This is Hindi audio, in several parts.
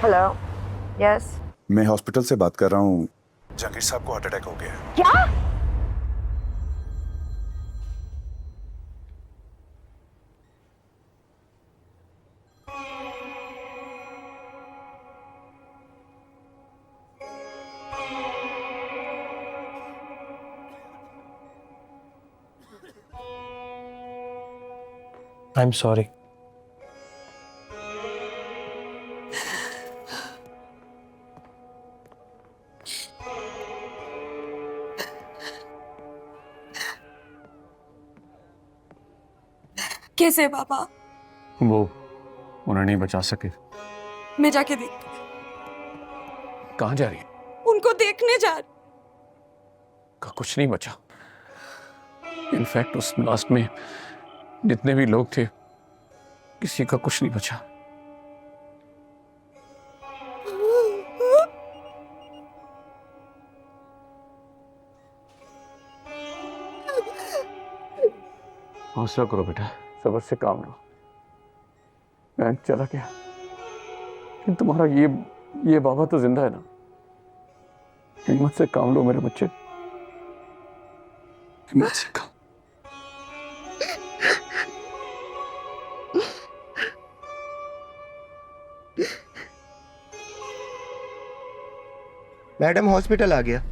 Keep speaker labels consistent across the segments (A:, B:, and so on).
A: हेलो। यस।
B: मैं हॉस्पिटल से बात कर रहा हूँ। जहांगीर साहब को हार्ट अटैक हो गया है।
A: क्या?
C: I am sorry.
D: कैसे है पापा?
C: वो उन्हें नहीं बचा सके।
D: मैं जाके देख,
C: कहाँ जा रही है?
D: उनको देखने जा रही।
C: का कुछ नहीं बचा। इनफैक्ट उस ब्लास्ट में जितने भी लोग थे किसी का कुछ नहीं बचा। हौसला करो बेटा, सब्र से काम लो। मैं चला गया लेकिन तुम्हारा ये बाबा तो जिंदा है ना। हिम्मत से काम लो मेरे बच्चे, हिम्मत से काम।
E: मैडम हॉस्पिटल आ गया।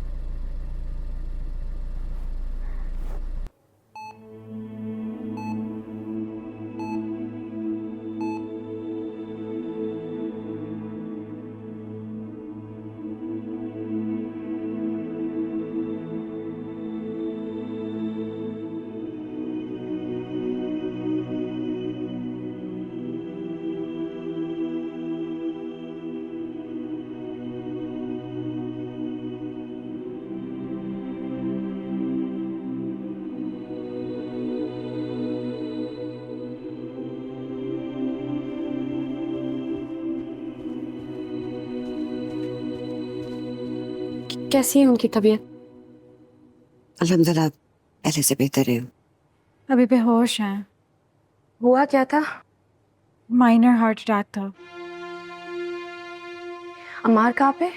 D: कैसी है उनकी तबीयत?
F: अल्हम्दुलिल्लाह पहले से बेहतर है।
G: अभी बेहोश हैं।
A: हुआ क्या था?
G: माइनर हार्ट अटैक था।
A: अमार कहाँ पे?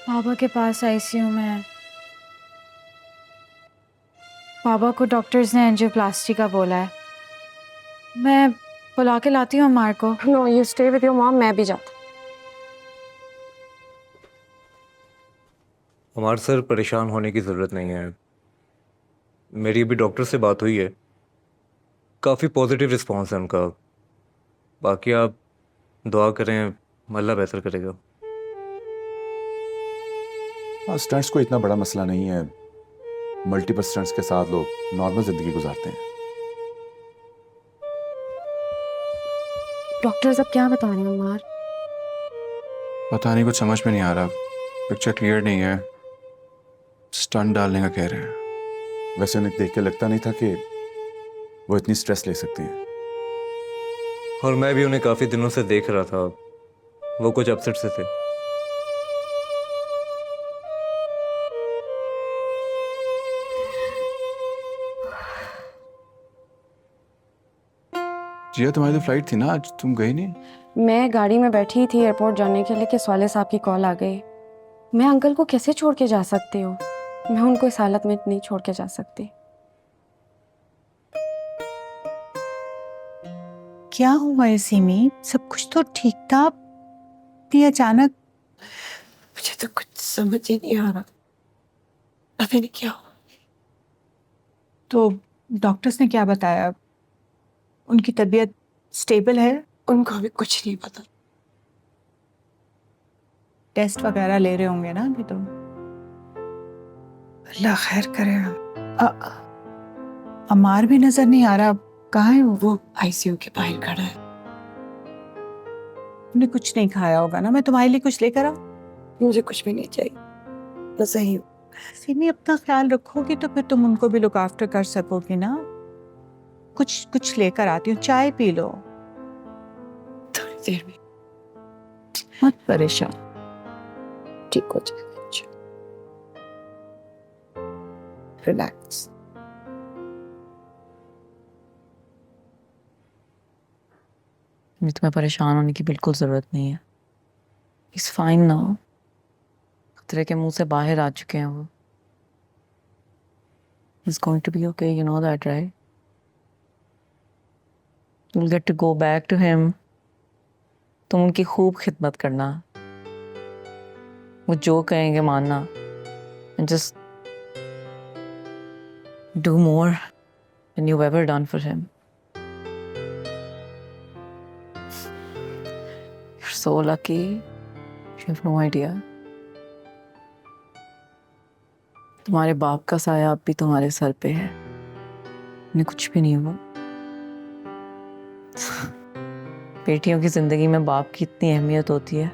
G: बाबा के पास आईसीयू में है। बाबा को डॉक्टर्स ने एंजियोप्लास्टी का बोला है। मैं बुला के लाती हूँ अमार को।
A: No, you stay with your mom, मैं भी जाती।
H: हमारे सर परेशान होने की ज़रूरत नहीं है। मेरी अभी डॉक्टर से बात हुई है, काफ़ी पॉजिटिव रिस्पांस है उनका। बाकी आप दुआ करें, अल्लाह बेहतर करेगा।
B: स्टंट्स कोई इतना बड़ा मसला नहीं है। मल्टीपल स्टंट्स के साथ लोग नॉर्मल जिंदगी गुजारते हैं।
D: डॉक्टर्स अब क्या बता रहे हैं अमार?
C: पता नहीं, कुछ समझ में नहीं आ रहा। पिक्चर क्लियर नहीं है। स्टंट डालने का कह रहे हैं।
B: वैसे उन्हें देख के लगता नहीं था कि वो इतनी स्ट्रेस ले सकती हैं।
H: और मैं भी उन्हें काफ़ी दिनों से देख रहा था, वो कुछ अपसेट से थे।
C: जिया, तुम्हारी तो फ्लाइट थी ना आज, तुम गई नहीं?
D: मैं गाड़ी में बैठी थी एयरपोर्ट जाने के लिए कि सवाले साहब की कॉल आ गई। मैं अंकल को कैसे छोड़ के जा सकती हूँ? मैं उनको इस हालत में नहीं छोड़ के जा सकती।
I: क्या हुआ है सिमी? सब कुछ तो ठीक था, भी अचानक।
F: मुझे तो कुछ समझ ही नहीं आ रहा, पता नहीं क्या हुआ।
I: तो डॉक्टर्स ने क्या बताया? उनकी तबीयत स्टेबल है?
F: उनको अभी कुछ नहीं पता।
I: टेस्ट वगैरह ले रहे होंगे ना अभी तो? अल्लाह खैर करे। अमार भी नजर नहीं आ रहा, कहाँ है
F: वो आईसीयू के बाहर खड़ा है।
I: उन्हें कुछ नहीं खाया होगा ना? मैं तुम्हारे लिए कुछ लेकर आऊं?
F: मुझे कुछ भी नहीं चाहिए, मैं सही हूँ।
I: सिमी, अपना ख्याल रखोगी तो फिर तुम उनको भी लुक आफ्टर कर सकोगी ना। कुछ लेकर आती हूँ, चाय पी लो।
F: थोड़ी देर में
I: मत परेशान।
F: ठीक हो जाएगा। रिलैक्स।
E: मुझे तुम्हें परेशान होने की बिल्कुल ज़रूरत नहीं है। It's fine now. खतरे के मुंह से बाहर आ चुके हैं वो। It's going to be okay, you know that, right? You'll get to go back to him. तुम उनकी खूब खिदमत करना, वो जो कहेंगे मानना, and just do more than you've ever done for him. You're so lucky. You have no idea. तुम्हारे बाप का साया अब भी तुम्हारे सर पे है, उन्हें कुछ भी नहीं हुआ। बेटियों की जिंदगी में बाप की इतनी अहमियत होती है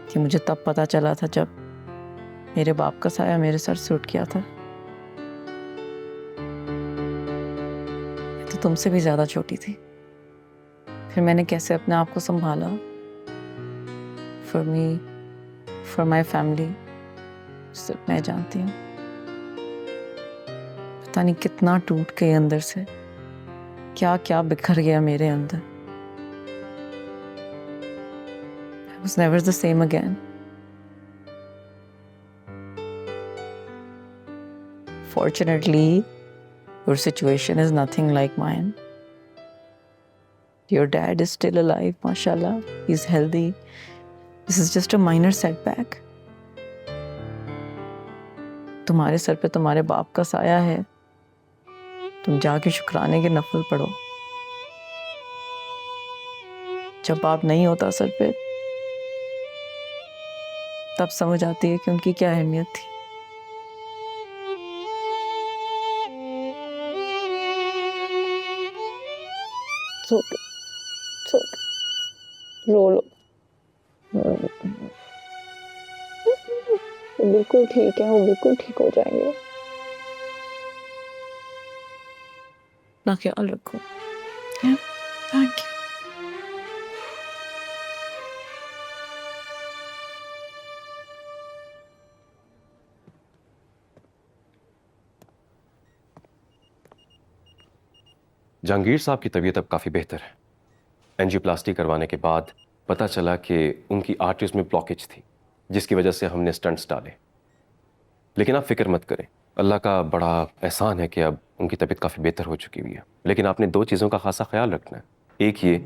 E: कि मुझे तब पता चला था जब मेरे बाप का साया मेरे सर से उठ गया था। मैं तो तुमसे भी ज्यादा छोटी थी। फिर मैंने कैसे अपने आप को संभाला। For me, for my family, सिर्फ मैं जानती हूँ। पता नहीं कितना टूट गए अंदर से, क्या क्या बिखर गया मेरे अंदर। I was never the same again. Fortunately, your situation is nothing like mine. Your dad is still alive, mashallah. He's healthy. This is just a minor setback. तुम्हारे सर पे तुम्हारे बाप का साया है। तुम जाके शुक्राने के नफल पढ़ो। जब बाप नहीं होता सर पे, तब समझ आती है कि उनकी क्या अहमियत थी। रो लो। बिल्कुल ठीक है, वो बिल्कुल ठीक हो जाएंगे। अपना ख्याल रखो।
I: Thank you.
J: जहांगीर साहब की तबीयत अब काफ़ी बेहतर है। एंजियोप्लास्टी करवाने के बाद पता चला कि उनकी आर्टरीज में ब्लॉकेज थी, जिसकी वजह से हमने स्टंट्स डाले। लेकिन आप फिक्र मत करें, अल्लाह का बड़ा एहसान है कि अब उनकी तबीयत काफ़ी बेहतर हो चुकी हुई है। लेकिन आपने दो चीज़ों का खासा ख्याल रखना है। एक ये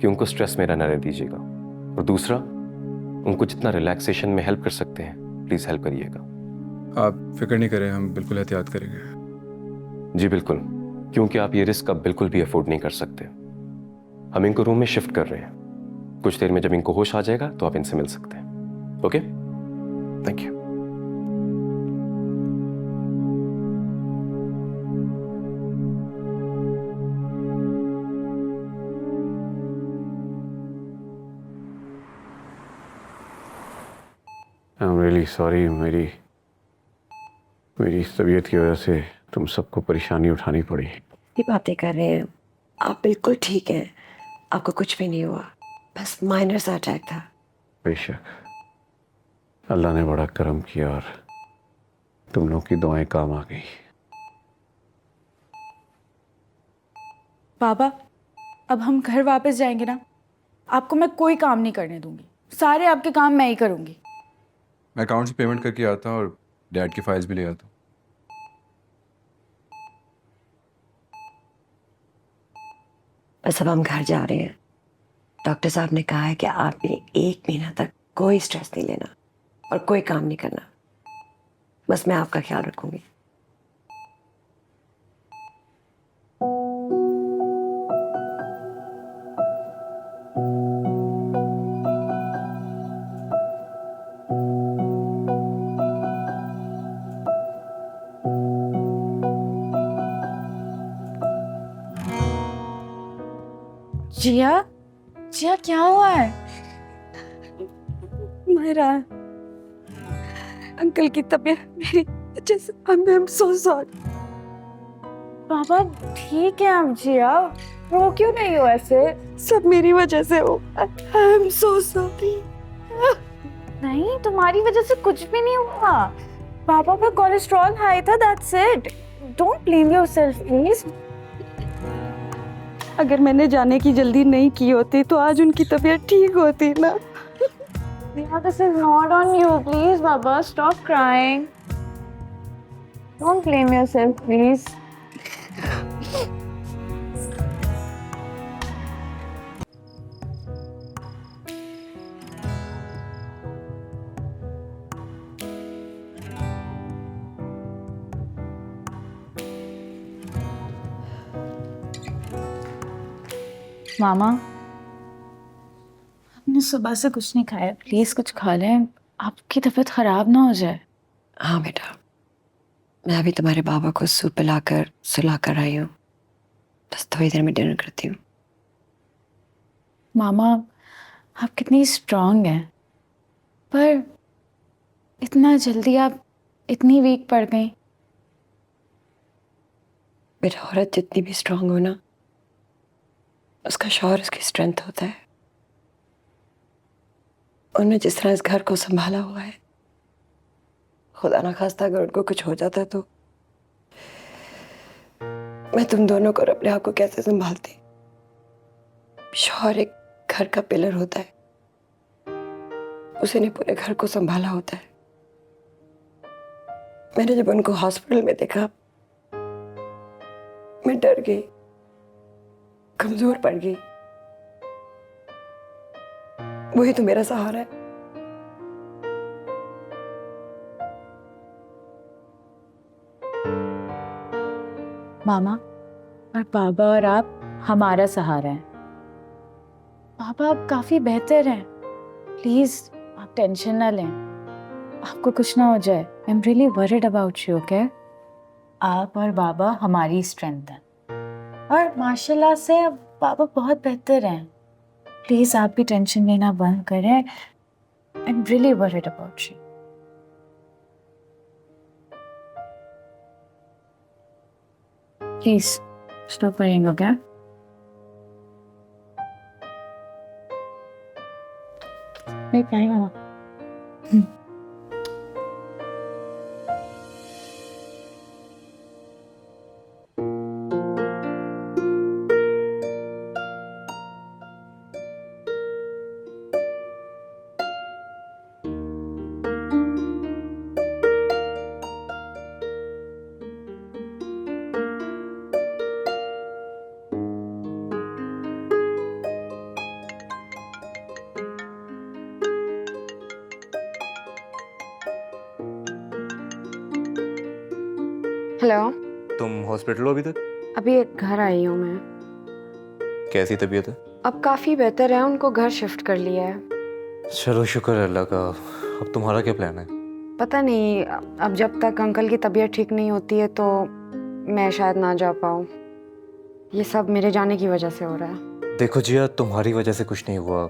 J: कि उनको स्ट्रेस में रहने दीजिएगा, और दूसरा उनको जितना रिलैक्सेशन में हेल्प कर सकते हैं प्लीज़ हेल्प करिएगा।
K: आप फिक्र नहीं करें, हम बिल्कुल एहतियात करेंगे।
J: जी बिल्कुल, क्योंकि आप ये रिस्क अब बिल्कुल भी अफोर्ड नहीं कर सकते। हम इनको रूम में शिफ्ट कर रहे हैं। कुछ देर में जब इनको होश आ जाएगा तो आप इनसे मिल सकते हैं। Okay, thank you.
C: I am really sorry. मेरी इस तबीयत की वजह से तुम सबको परेशानी उठानी पड़ी।
F: ये बातें कर रहे हैं, आप बिल्कुल ठीक हैं, आपको कुछ भी नहीं हुआ, बस माइनर सा अटैक था।
C: बेशक अल्लाह ने बड़ा करम किया और तुम लोग की दुआएं काम आ गई।
G: पापा, अब हम घर वापस जाएंगे ना, आपको मैं कोई काम नहीं करने दूंगी। सारे आपके काम मैं ही करूंगी।
K: मैं अकाउंट से पेमेंट करके आता और डैड की फाइल्स भी ले आता हूँ।
F: बस अब हम घर जा रहे हैं। डॉक्टर साहब ने कहा है कि आपने 1 महीना तक कोई स्ट्रेस नहीं लेना और कोई काम नहीं करना। बस मैं आपका ख्याल रखूंगी।
G: जिया, जिया क्या हुआ है?
D: मेरा अंकल की तबीयत मेरी वजह से, आई एम सो सॉरी।
G: पापा ठीक है अब जिया, रो क्यों नहीं हो ऐसे?
D: सब मेरी वजह से हो। I am so sorry.
G: नहीं, तुम्हारी वजह से कुछ भी नहीं हुआ। पापा का कोलेस्ट्रॉल हाई था, that's it. Don't blame yourself please.
D: अगर मैंने जाने की जल्दी नहीं की होती तो आज उनकी तबीयत ठीक होती ना।
G: Yeah, this is not on you. Please, Baba, stop crying. Don't blame yourself, please. मामा, आपने सुबह से कुछ नहीं खाया, प्लीज कुछ खा लें, आपकी तबीयत खराब ना हो जाए।
F: हाँ बेटा, मैं अभी तुम्हारे बाबा को सूप पिलाकर सुला कर आई हूँ, बस थोड़ी देर में डिनर करती हूँ।
G: मामा, आप कितनी स्ट्रांग हैं, पर इतना जल्दी आप इतनी वीक पड़ गई।
F: बेटा, औरत जितनी भी स्ट्रांग हो ना, उसका शौहर उसकी स्ट्रेंथ होता है। उन्होंने जिस तरह इस घर को संभाला हुआ है, खुदा ना खास्ता अगर उनको कुछ हो जाता तो मैं तुम दोनों को और अपने आप को कैसे संभालती। शौहर एक घर का पिलर होता है, उसने पूरे घर को संभाला होता है। मैंने जब उनको हॉस्पिटल में देखा, मैं डर गई, कमजोर पड़ गई। वही तो मेरा सहारा है।
G: मामा और पापा और आप हमारा सहारा हैं। पापा आप काफी बेहतर हैं, प्लीज आप टेंशन ना लें, आपको कुछ ना हो जाए। आई am really worried about you, okay? आप और बाबा हमारी स्ट्रेंथ है, और माशाल्लाह से अब पापा बहुत बेहतर हैं। प्लीज आप भी टेंशन लेना बंद करें। I am really worried about you. Please stop worrying, okay? नहीं क्या मामा।
A: हेलो।
H: तुम हॉस्पिटल हो अभी तक?
A: अभी एक घर आई हूँ मैं।
H: कैसी तबीयत है?
A: अब काफ़ी बेहतर है, उनको घर शिफ्ट कर लिया है।
H: चलो शुक्र है अल्लाह का। अब तुम्हारा क्या प्लान है?
A: पता नहीं, अब जब तक अंकल की तबीयत ठीक नहीं होती है तो मैं शायद ना जा पाऊँ। ये सब मेरे जाने की वजह से हो रहा है।
H: देखो जिया, तुम्हारी वजह से कुछ नहीं हुआ,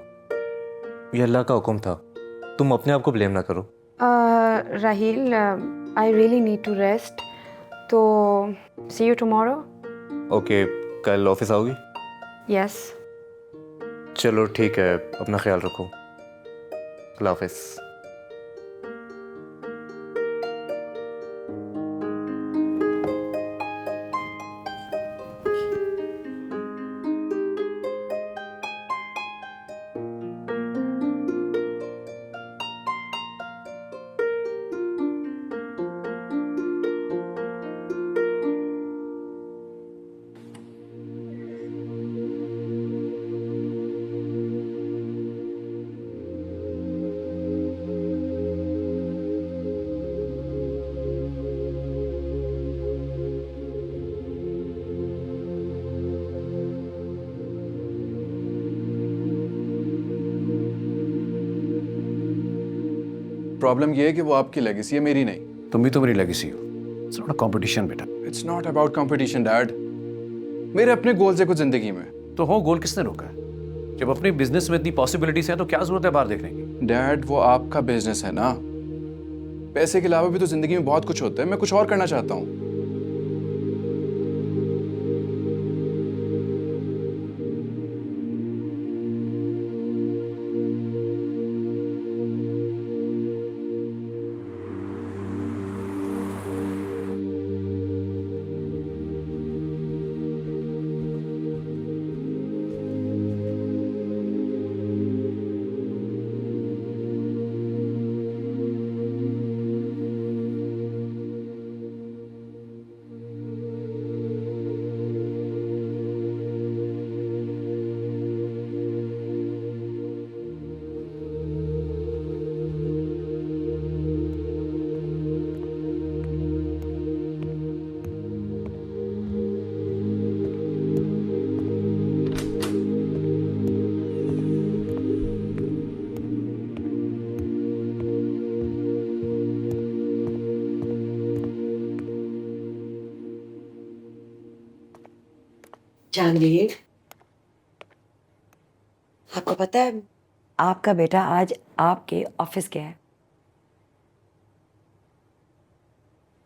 H: ये अल्लाह का हुक्म था। तुम अपने आप को ब्लेम ना करो।
A: Raheel, I really need to rest, तो सी यू टुमारो।
H: ओके, कल ऑफिस आओगी?
A: यस।
H: चलो ठीक है, अपना ख्याल रखो। अल्लाह हाफिज़।
K: प्रॉब्लम ये है कि वो आपकी लेगेसी है, मेरी नहीं।
B: तुम भी तो मेरी लेगेसी हो। इट्स नॉट अ कंपटीशन बेटा।
K: It's not about competition dad. मेरे अपने गोल्स है कुछ जिंदगी में।
B: तो हो, गोल किसने रोका है? जब अपने बिजनेस में इतनी पॉसिबिलिटीज हैं तो क्या जरूरत है बाहर देखने की?
K: डैड, वो आपका बिजनेस है ना। पैसे के अलावा भी तो जिंदगी में बहुत कुछ होता है। मैं कुछ और करना चाहता हूँ।
F: जहांगीर, आपको पता है आपका बेटा आज आपके ऑफिस गया है,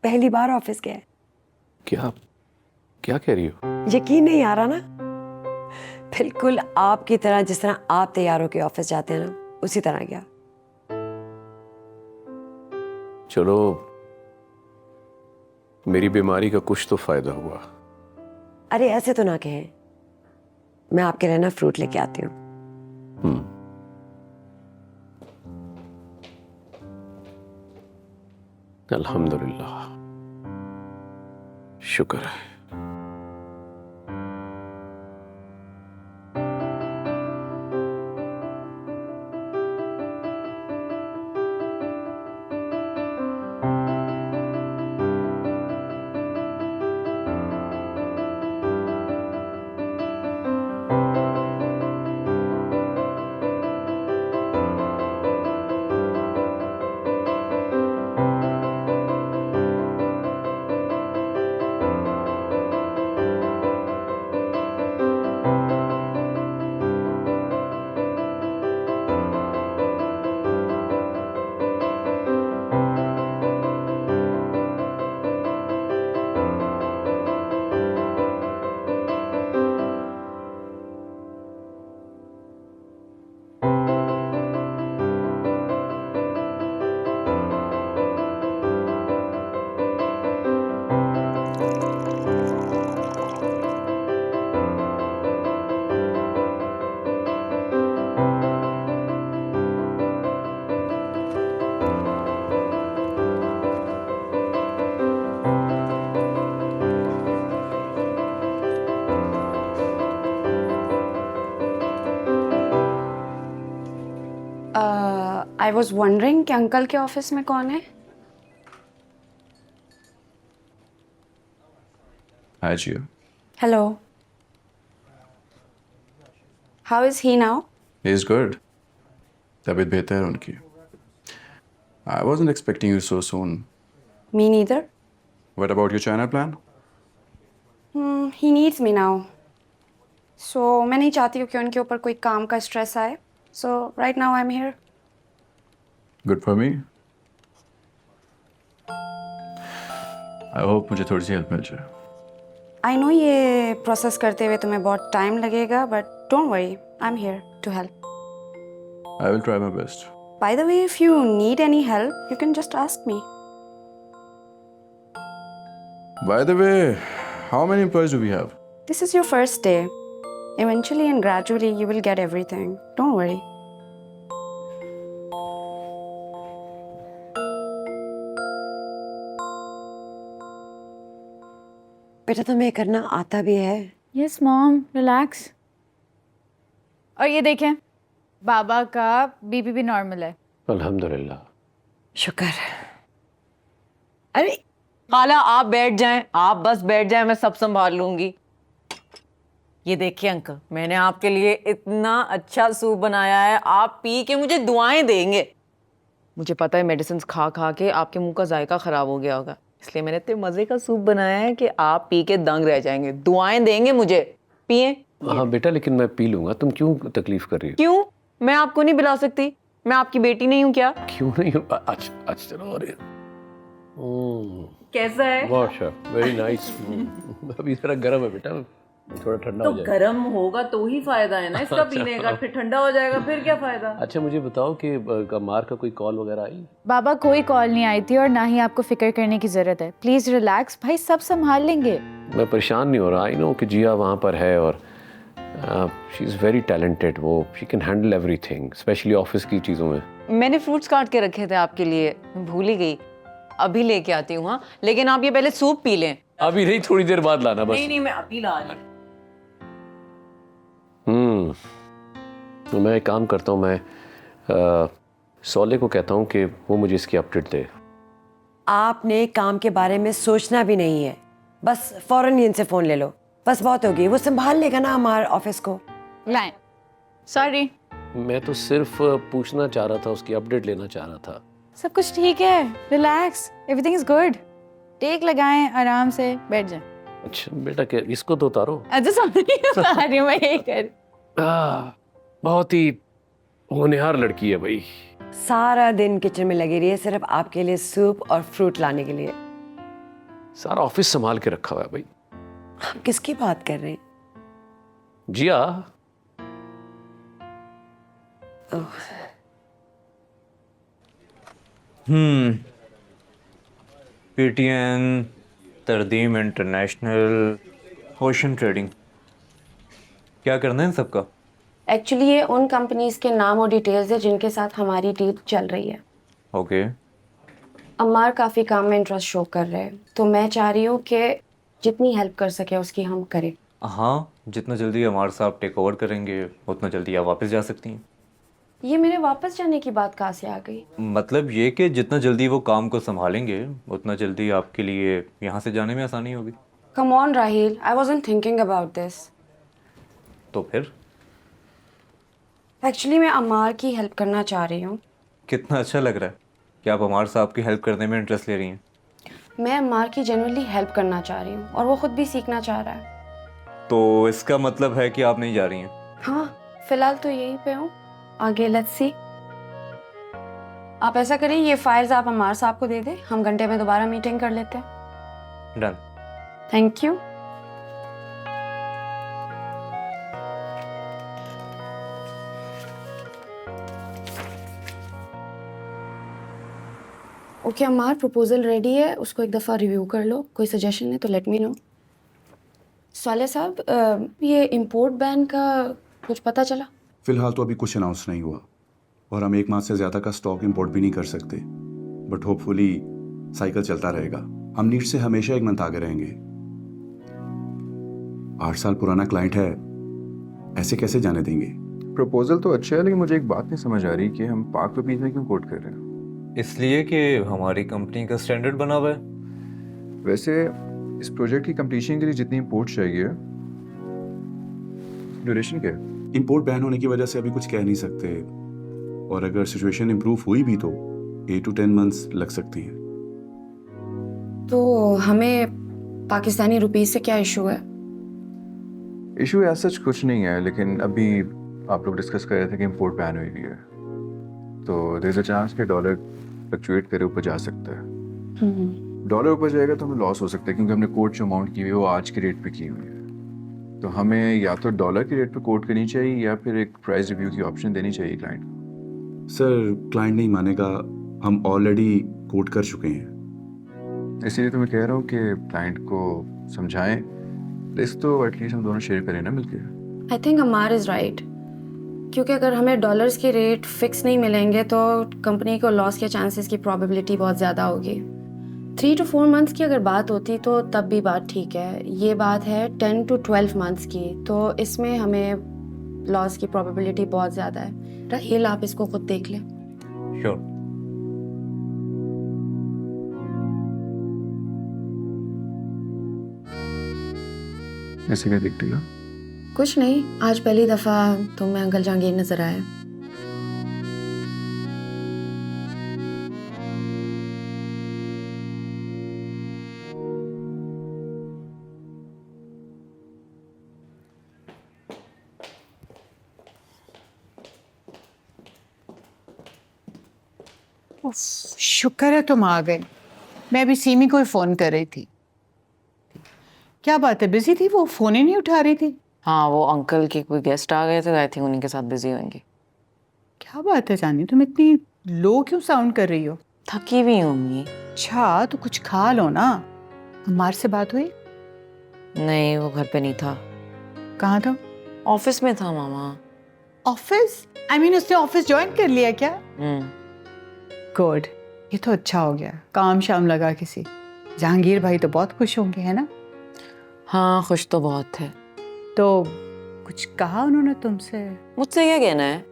F: पहली बार ऑफिस गया है।
J: क्या क्या कह रही हो?
F: यकीन नहीं आ रहा ना? बिल्कुल आपकी तरह, जिस तरह आप तैयार होके ऑफिस जाते हैं ना, उसी तरह गया।
J: चलो, मेरी बीमारी का कुछ तो फायदा हुआ।
F: अरे ऐसे तो ना कहें, मैं आपके लिए ना फ्रूट लेके आती हूँ।
J: अल्हम्दुलिल्लाह, शुक्र है।
A: आई वॉज वंडरिंग कि अंकल के ऑफिस में कौन है?
K: Hi, Gio.
A: Hello, how is he now?
K: He's good. तबीयत बेहतर है उनकी. I wasn't expecting you so soon.
A: Me neither.
K: What about your China plan?
A: He needs me now, so मैं नहीं चाहती हूँ कि उनके ऊपर कोई काम का स्ट्रेस आए, so right now I am here.
K: Good for me. I hope मुझे थोड़ी सी हेल्प मिल जाए.
A: आई नो ये प्रोसेस करते हुए तुम्हें बहुत टाइम लगेगा, but don't worry, I am here to help.
K: I will try my best.
A: By the way, if you need any help, you can just ask me.
K: By the way, how many employees do we have?
A: This is your first day. Eventually and gradually, you will get everything. Don't worry.
F: बेटा तुम्हें करना आता भी है?
G: Yes mom, relax. और ये देखें, बाबा का बीपी भी नॉर्मल है।
J: अल्हम्दुलिल्लाह।
F: शुक्र। अरे
E: खाला आप बैठ जाएं, आप बस बैठ जाएं, मैं सब संभाल लूंगी। ये देखिए अंकल, मैंने आपके लिए इतना अच्छा सूप बनाया है, आप पी के मुझे दुआएं देंगे। मुझे पता है मेडिसिन खा खा के आपके मुंह का जायका खराब हो गया होगा, इसलिए मैंने इतने मजे का सूप बनाया है कि आप पी के दंग रह जाएंगे। दुआएं देंगे मुझे, पिए।
J: हाँ बेटा, लेकिन मैं पी लूंगा। तुम क्यों तकलीफ कर रही हो?
E: क्यों? मैं आपको नहीं पिला सकती? मैं आपकी बेटी नहीं हूँ क्या?
J: क्यों नहीं? अच्छा चलो। अरे
E: कैसा है?
J: बहुत वेरी नाइस। अभी जरा गर्म है बेटा, थोड़ा ठंडा
E: तो
J: हो जाए।
E: गर्म होगा तो ही फायदा है ना इसका पीने का, फिर ठंडा हो जाएगा फिर क्या फायदा?
J: अच्छा मुझे बताओ कि मार का कोई कॉल वगैरह आई?
G: बाबा कोई कॉल नहीं आई थी और ना ही आपको फिक्र करने की जरूरत है। प्लीज रिलैक्स, भाई सब संभाल लेंगे।
J: मैं परेशान नहीं हो रहा। आई नो कि जिया वहाँ पर है और शी इज़ वेरी टैलेंटेड। वो she can handle everything, specially office की चीज़ों में।
E: मैंने फ्रूट्स काट के रखे थे आपके लिए, भूल ही गई, अभी लेके आती हूँ। हाँ लेकिन आप ये पहले सूप पी लें।
J: अभी नहीं, थोड़ी देर बाद लाना बस।
E: नहीं मैं अभी ला रही हूँ।
J: तो मैं एक काम करता हूँ, मैं सौले को कहता हूँ कि वो मुझे इसकी अपडेट दे।
F: आपने काम के बारे में सोचना भी नहीं है, बस फौरन ही इनसे फोन ले लो, बस बहुत होगी। वो संभाल लेगा ना हमारे ऑफिस को।
G: लाएं। सॉरी।
J: मैं तो सिर्फ पूछना चाह रहा था, उसकी अपडेट लेना चाह रहा था।
G: सब कुछ ठीक है, रिलैक्स, एवरीथिंग इज गुड। टेक लगाएं, आराम से बैठ जाएं।
L: अच्छा बेटा क्या इसको तो उतारो।
G: अच्छा समझ नहीं पा रही हूँ मैं यही कर।
L: बहुत ही होनहार लड़की है भाई।
F: सारा दिन किचन में लगी रही है सिर्फ आपके लिए सूप और फ्रूट लाने के लिए।
L: सारा ऑफिस संभाल के रखा हुआ है भाई।
F: आप किसकी बात कर रहे हैं?
L: जिया
H: पीटीएन, तरदीम इंटरनेशनल, ओशन ट्रेडिंग, क्या करना है इन सबका?
D: एक्चुअली ये उन कंपनीज के नाम और डिटेल्स है जिनके साथ हमारी डील चल रही है।
H: ओके।
D: अम्मार काफ़ी काम में इंटरेस्ट शो कर रहे हैं, तो मैं चाह रही हूँ कि जितनी हेल्प कर सके उसकी हम करें।
H: हाँ, जितना जल्दी हमारे साथ टेक ओवर करेंगे उतना जल्दी आप वापस जा सकती हैं।
D: ये मेरे वापस जाने की बात कहाँ से आ गई?
H: मतलब ये कि जितना जल्दी वो काम को संभालेंगे उतना जल्दी आपके लिए यहाँ से जाने में आसानी होगी।
D: Come on Rahil, I wasn't thinking about this.
H: तो फिर
D: एक्चुअली मैं अम्मार की हेल्प करना चाह रही हूँ।
H: कितना अच्छा लग रहा है कि आप हमारे साहब की हेल्प करने में इंटरेस्ट ले रही हैं।
D: मैं अम्मार की जेन्युइनली हेल्प करना चाह रही हूँ और वो खुद भी सीखना चाह रहा है।
H: तो इसका मतलब है कि आप नहीं जा रही हैं?
D: हाँ, फिलहाल तो यहीं पे हूँ, आगे लेट्स सी। आप ऐसा करें, ये फाइल्स आप अम्मार साहब को दे दें, हम घंटे में दोबारा मीटिंग कर लेते हैं।
H: Done.
D: Thank you. Okay Ammar, proposal ready है, उसको एक दफ़ा रिव्यू कर लो। कोई सजेशन है तो लेट मी नो। साले साहब, ये इंपोर्ट बैन का कुछ पता चला?
B: फिलहाल तो अभी कुछ अनाउंस नहीं हुआ और हम 1 माह से ज़्यादा का स्टॉक इंपोर्ट भी नहीं कर सकते, बट होपफुली साइकिल चलता रहेगा। हम नीड से हमेशा 1 मंथ आगे रहेंगे। 8 साल पुराना क्लाइंट है, ऐसे कैसे जाने देंगे?
K: प्रपोजल तो अच्छा है, लेकिन मुझे एक बात नहीं समझ आ रही कि हम पाक रुपीज़ में क्यों कोट कर रहे हैं।
H: इसलिए कि हमारी कंपनी का स्टैंडर्ड बना हुआ है।
K: वैसे इस प्रोजेक्ट की कंप्लीशन के लिए जितनी इंपोर्ट चाहिए, ड्यूरेशन क्या है?
B: इंपोर्ट बैन होने की वजह से अभी कुछ कह नहीं सकते, और अगर सिचुएशन इंप्रूव हुई भी तो 8 to 10 मंथ्स लग सकती हैं।
D: तो हमें पाकिस्तानी रुपीस से क्या इशू है?
K: इशू ऐसा कुछ नहीं है, लेकिन अभी आप लोग डिस्कस कर रहे थे कि इंपोर्ट बैन हुई हुई है, तो देयर इज अ चांस कि डॉलर फ्लक्चुएट करे ऊपर जा सकता है। डॉलर ऊपर जाएगा तो हमें लॉस हो सकता है, क्योंकि हमने कोट जो अमाउंट की हुई है वो आज के रेट पे की हुई है। तो हमें या तो डॉलर के रेट पे कोट करनी चाहिए या फिर एक प्राइस रिव्यू की ऑप्शन देनी चाहिए क्लाइंट को।
B: सर क्लाइंट नहीं मानेगा, हम ऑलरेडी कोट कर चुके हैं।
K: इसीलिए तो मैं कह रहा हूँ कि क्लाइंट को समझाएं, रिस्क तो एटलीस्ट हम दोनों शेयर करें ना मिलकर।
D: I think Ammar is right, क्योंकि अगर हमें डॉलर्स के रेट फिक्स नहीं मिलेंगे तो कंपनी को लॉस के चांसेस की प्रोबेबिलिटी बहुत ज़्यादा होगी। 3 to 4 मंथ्स की अगर बात होती तो तब भी बात ठीक है। ये बात है 10 to 12 मंथ्स की, तो इसमें हमें लॉस की प्रोबेबिलिटी बहुत ज़्यादा है। राहिल, आप इसको खुद देख लें।
H: श्योर।
K: ऐसे क्या देखती हो?
D: कुछ नहीं, आज पहली दफ़ा तुम्हें अंकल जहांगीर नज़र आया।
I: शुक्र है तुम आ गए। मैं अभी सीमी को ही फ़ोन कर रही थी। क्या बात है, बिजी थी वो? फ़ोन ही नहीं उठा रही थी।
E: हाँ, वो अंकल के कोई गेस्ट आ गए थे, आई थिंक उन्हीं के साथ बिजी होंगी।
I: क्या बात है जानी, तुम इतनी लो क्यों साउंड कर रही हो?
E: थकी हुई होंगी।
I: अच्छा तो कुछ खा लो ना। अम्मार से बात हुई?
E: नहीं, वो घर पे नहीं था।
I: कहाँ था?
E: ऑफिस में था मामा।
I: ऑफिस? आई मीन उसने ऑफिस ज्वाइन कर लिया क्या? गुड, ये तो अच्छा हो गया, काम शाम लगा किसी। जहांगीर भाई तो बहुत खुश होंगे, है ना?
E: हाँ, खुश तो बहुत थे।
I: तो कुछ कहा उन्होंने तुमसे?
E: मुझसे क्या कहना है?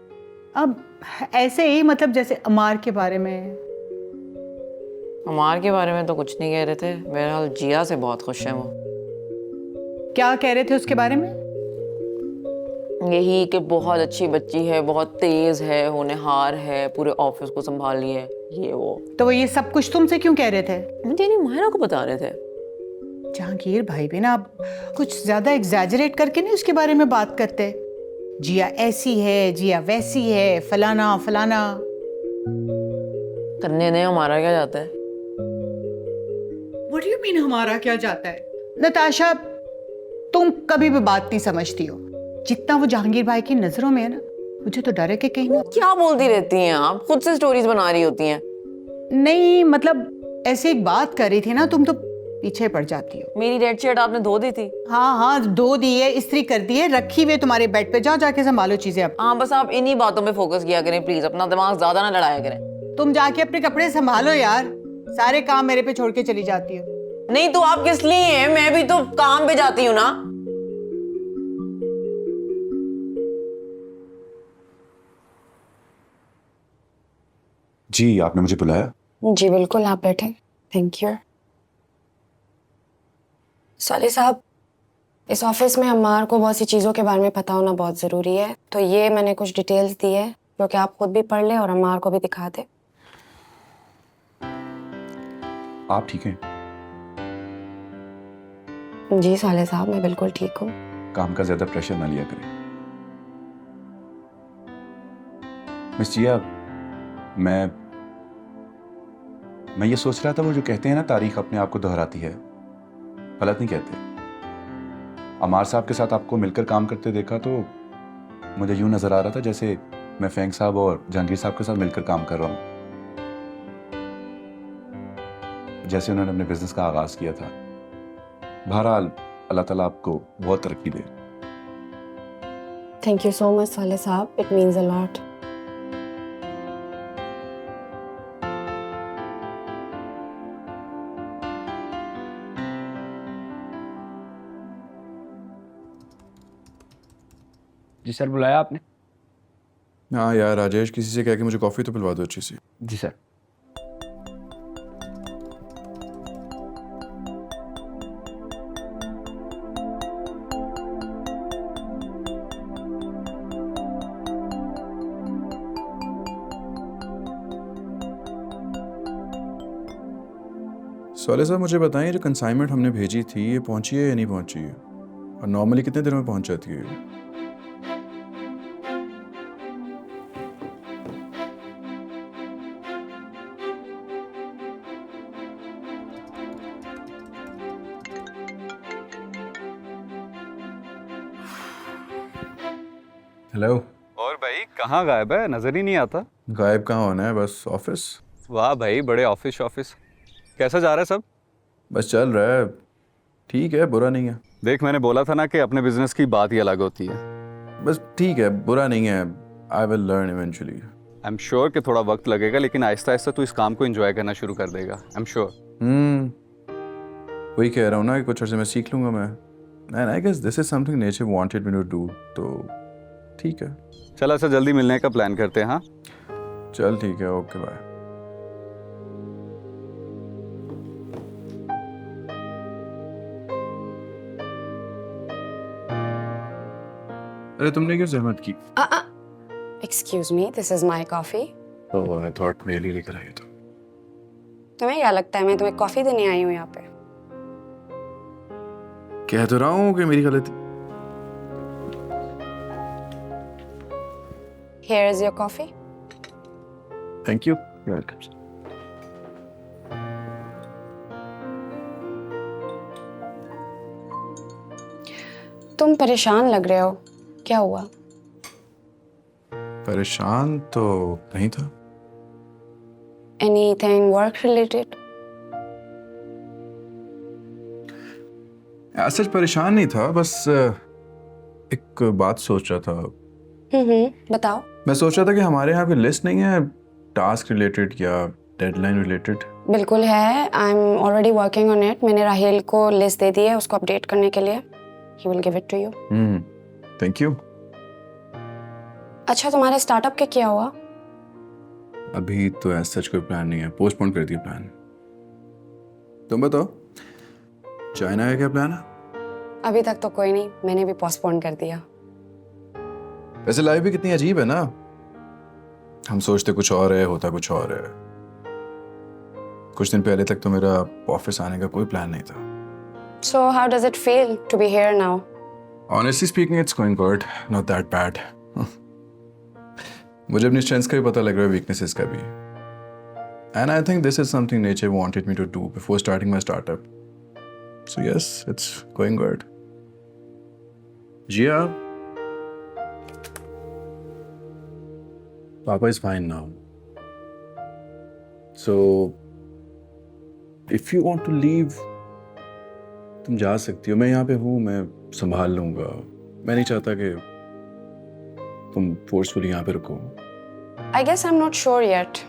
I: अब ऐसे ही, मतलब जैसे अमार के बारे में।
E: अमार के बारे में तो कुछ नहीं कह रहे थे। बहरहाल जिया से बहुत खुश हैं वो।
I: क्या कह रहे थे उसके बारे में?
E: यही कि बहुत अच्छी बच्ची है, बहुत तेज है, होनहार है, पूरे ऑफिस को संभाली है, ये वो।
I: तो वो ये सब कुछ तुमसे क्यों कह रहे थे?
E: मुझे नहीं, मायरा को बता रहे थे।
I: जहांगीर भाई भी ना अब कुछ ज्यादा एग्जैजरेट करके नहीं उसके बारे में बात करते। जिया ऐसी है, जिया वैसी है, फलाना फलाना।
E: करने ने हमारा क्या जाता है?
I: What do you mean हमारा क्या जाता है? नताशा, तुम कभी भी बात नहीं समझती हो। जितना वो जहांगीर भाई की नजरों में है ना, मुझे तो डर है कि कहीं
E: क्या बोलती रहती हैं आप? खुद से स्टोरीज बना रही होती हैं।
I: नहीं, मतलब ऐसे एक बात कर रही थी ना, तुम तो पीछे पड़ जाती हो।
E: मेरी रेड शर्ट आपने धो दी थी।
I: हाँ हाँ, धो दी है, इस्त्री कर दी है, रखी हुई है तुम्हारे बेड पे। जाओ जाके संभालो चीजें अब।
E: हाँ, बस आप इन्हीं बातों पे फोकस किया करें प्लीज, अपना दिमाग ज्यादा ना लड़ाया करें।
I: तुम जाके अपने कपड़े संभालो यार, सारे काम मेरे पे छोड़ के चली जाती हो।
E: नहीं तो आप किस लिए हैं? मैं भी तो काम पे जाती हूँ ना।
B: जी, आपने मुझे बुलाया?
D: जी बिल्कुल, आप बैठे। Thank you. साले साहब, इस ऑफिस में अम्मार को बहुत सी चीज़ों के बारे में पता होना बहुत ज़रूरी है, तो ये मैंने कुछ डिटेल्स दी है क्योंकि आप खुद भी पढ़ लें और अम्मार को भी दिखा दें।
B: आप ठीक हैं?
D: जी साले साहब, मैं बिल्कुल ठीक हूँ।
B: काम का ज्यादा प्रेशर ना लिया करें। मिस जिया, मैं ये सोच रहा था, वो जो कहते हैं ना तारीख अपने आप को दोहराती है, गलत नहीं कहते। अमार साहब के साथ आपको मिलकर काम करते देखा तो मुझे यूं नजर आ रहा था जैसे मैं फैंग साहब और जहांगीर साहब के साथ मिलकर काम कर रहा हूं, जैसे उन्होंने अपने बिजनेस का आगाज किया था। बहरहाल अल्लाह ताला आपको बहुत तरक्की दे।
D: थैंक यू सो मच साले साहब, इट मीन्स अ लॉट।
L: जी सर, बुलाया आपने?
K: हाँ यार राजेश, किसी से कह के मुझे कॉफ़ी तो पिलवा दो अच्छी सी।
L: जी सर।
K: सोले साहब मुझे बताएं, जो कंसाइनमेंट हमने भेजी थी ये पहुंची है या नहीं पहुंची है, और नॉर्मली कितने देर में पहुंच जाती है? हेलो।
M: और भाई कहाँ गायब है? नजर ही नहीं आता।
K: गायब कहाँ होना है, बस ऑफिस।
M: वाह भाई, बड़े ऑफिस कैसा जा रहा है सब?
K: बस चल रहा है, ठीक है, बुरा नहीं है।
M: देख, मैंने बोला था ना कि अपने बिजनेस की बात ही अलग होती है।
K: बस ठीक है, बुरा नहीं है। I will learn eventually.
M: I am sure कि थोड़ा वक्त लगेगा, लेकिन आहिस्ता आहिस्ता तू इस काम को एंजॉय करना शुरू कर देगा। I am sure.
K: वही कह रहा हूँ ना कि कुछ अर्से में सीख लूंगा मैं। And I guess this is something nature wanted me to do, तो ठीक है।
M: चल, ऐसा जल्दी मिलने का प्लान करते हैं। हाँ
K: चल ठीक है, ओके बाय। अरे तुमने क्यों जहमत की?
D: Excuse me, this is my coffee.
K: Oh, I thought मेरे लिए लेकर आई। तो
D: तुम्हें क्या लगता है मैं तुम्हें कॉफी देने आई हूँ यहाँ पे?
K: कह तो रहा हूँ कि मेरी गलती।
D: Here is your coffee.
K: Thank you. Welcome.
D: तुम परेशान लग रहे हो, क्या हुआ?
K: परेशान तो नहीं था।
D: Anything work related?
K: सच परेशान नहीं था, बस एक बात सोच रहा था।
D: बताओ।
K: मैं सोच रहा था कि हमारे यहाँ कोई लिस्ट नहीं है टास्क रिलेटेड या डेडलाइन रिलेटेड।
D: बिल्कुल है, I am already working on it. मैंने राहेल को लिस्ट दे दी है उसको अपडेट करने के लिए। He will give it to you.
K: Thank you.
D: अच्छा, तुम्हारे स्टार्टअप के क्या हुआ?
K: अभी तो ऐसा सच कोई प्लान नहीं है, पोस्टपोन कर दिया प्लान। तुम बताओ, चाइना का क्या प्लान है?
D: अभी तक तो कोई नहीं, मैंने भी पोस्टपोन कर दिया।
K: वैसे लाइफ भी कितनी अजीब है ना, हम सोचते कुछ और है, होता कुछ और है। कुछ दिन पहले तक तो मेरा ऑफिस आने का कोई प्लान नहीं था,
D: So how does it feel to be here now?
K: Honestly speaking, it's going good. Not that bad. मुझे अपनी स्ट्रेंथ्स का भी पता लग रहा है, वीकनेसेस का भी. And I think this is something nature wanted me to do before starting my startup. So yes, it's going good. Jia, Papa is fine now. So if you want to leave, तुम जा सकती हो. मैं यहाँ पे हूँ, मैं संभाल लूँगा. मैं नहीं चाहता कि तुम फोर्सफुली यहाँ पे रुको.
D: I guess I'm not sure yet.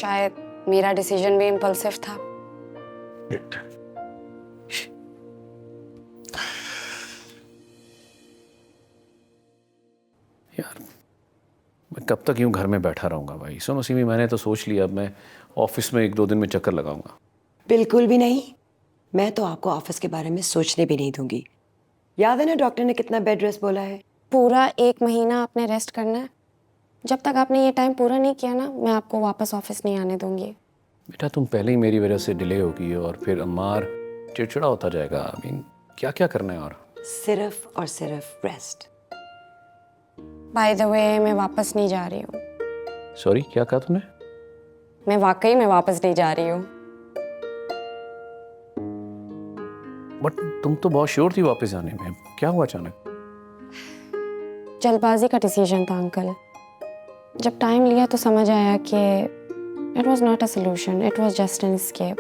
D: शायद मेरा डिसीजन भी इम्पल्सिव था.
L: यार मैं कब तक यूं घर में बैठा रहूंगा भाई. सो मसीमी, मैंने तो सोच लिया अब मैं ऑफिस में 1-2 दिन में चक्कर लगाऊंगा.
F: बिल्कुल भी नहीं. मैं तो आपको ऑफिस के बारे में सोचने भी नहीं दूंगी. याद है ना डॉक्टर ने कितना बेड रेस्ट बोला है?
D: पूरा 1 महीना आपने रेस्ट करना है. जब तक आपने ये टाइम पूरा नहीं किया ना, मैं आपको वापस ऑफिस नहीं आने दूंगी.
L: बेटा तुम पहले ही मेरी वजह से डिले होगी और फिर अम्मार चिड़चिड़ा होता जाएगा. आई मीन क्या क्या करना है. और
F: सिर्फ और सिर्फ रेस्ट.
D: बाय द वे, मैं वापस नहीं जा रही हूँ.
L: सॉरी, क्या कहा तूने?
D: मैं वाकई में वापस नहीं जा रही हूँ.
L: बट तुम तो बहुत श्योर थी वापस जाने में. क्या हुआ अचानक?
D: जल्दबाजी का डिसीजन था अंकल. जब टाइम लिया तो समझ आया कि it was not a solution, it was just an escape.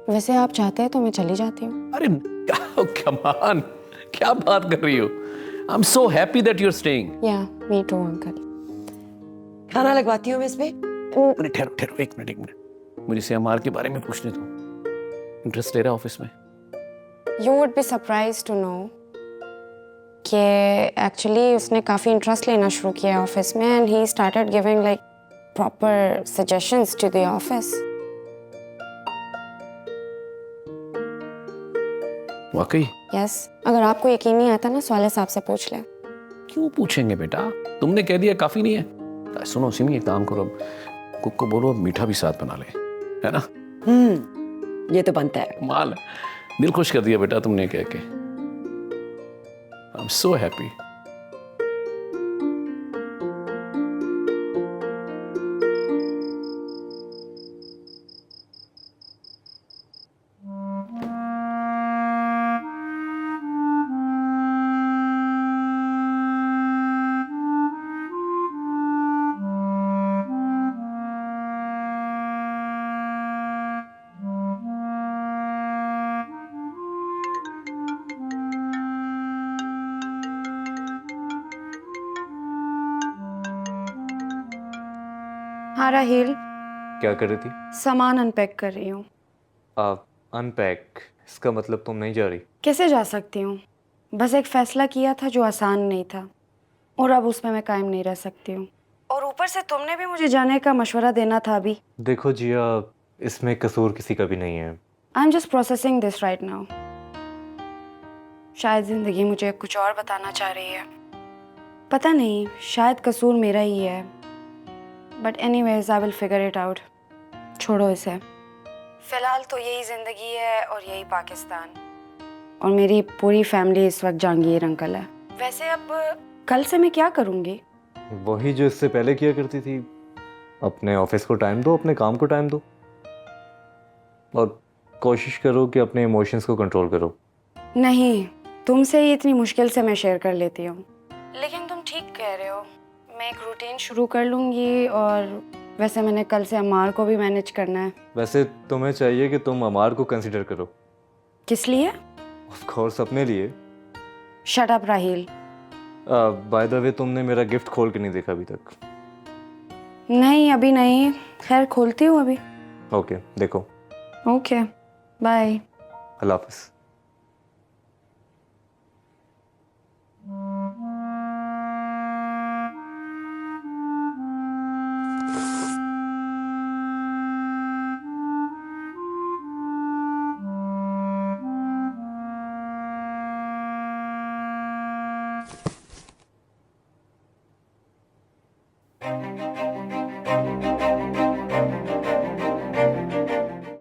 D: वैसे आप चाहते हैं तो मैं चली जाती हूँ.
L: अरे कम ऑन, क्या बात कर रही हो? I am so happy that you are staying.
D: Yeah me to uncle.
F: खाना लगवाती हूँ मैं इसमें.
L: अरे ठहरो ठहरो, एक मिनट. मुझे से अमार के बारे में पूछने दो. इंटरेस्ट ले रहा ऑफिस में?
D: You would be surprise to know कि एक्चुअली उसने काफ़ी इंटरेस्ट लेना शुरू किया ऑफिस में. And he started giving like proper suggestions to the office.
L: वाकई?
D: यस. अगर आपको यकीन नहीं आता ना, स्वाले साहब से पूछ ले.
L: क्यों पूछेंगे बेटा, तुमने कह दिया काफी नहीं है. सुनो सिमी, एक काम करो, कुक को बोलो मीठा भी साथ बना ले, है ना?
F: ये तो बनता है.
L: माल दिल खुश कर दिया बेटा तुमने कह के. आई एम सो हैप्पी.
D: हाँ राहील,
H: क्या कर रही थी?
D: सामान अनपैक कर रही हूँ.
H: अनपैक? इसका मतलब तुम नहीं जा रही?
D: कैसे जा सकती हूँ? बस एक फैसला किया था जो आसान नहीं था, और अब उसमें मैं कायम नहीं रह सकती हूँ. और ऊपर से तुमने भी मुझे जाने का मशवरा देना था अभी.
H: देखो जिया, इसमें कसूर किसी का भी नहीं है.
D: I am just processing this right now. शायद जिंदगी मुझे कुछ और बताना चाह रही है. पता नहीं, शायद कसूर मेरा ही है. But anyways I will figure it out. छोड़ो इसे. फिलहाल तो यही ज़िंदगी है और यही पाकिस्तान. और मेरी पूरी फैमिली इस वक्त जहांगीर अंकल है. वैसे अब कल से मैं क्या करूँगी?
H: वही जो इससे पहले किया करती थी. अपने ऑफिस को टाइम दो, अपने काम को टाइम दो, और कोशिश करो कि अपने इमोशंस को कंट्रोल करो.
D: नहीं, तुमसे ही इतनी मुश्किल से मैं शेयर कर लेती हूँ. लेकिन तुम ठीक कह रहे हो, मैं एक रूटीन शुरू कर लूँगी. और वैसे मैंने कल से अमार को भी मैनेज करना है.
H: वैसे तुम्हें चाहिए कि तुम अमार को कंसिडर करो.
D: किस लिए?
H: ऑफ कोर्स अपने लिए.
D: Shut up Raheel.
H: By the way, तुमने मेरा गिफ्ट खोल के नहीं देखा अभी तक.
D: नहीं, अभी नहीं. खैर, खोलती हूँ अभी.
H: ओके, देखो.
D: Okay, bye.
H: अल्लाह हाफिज़.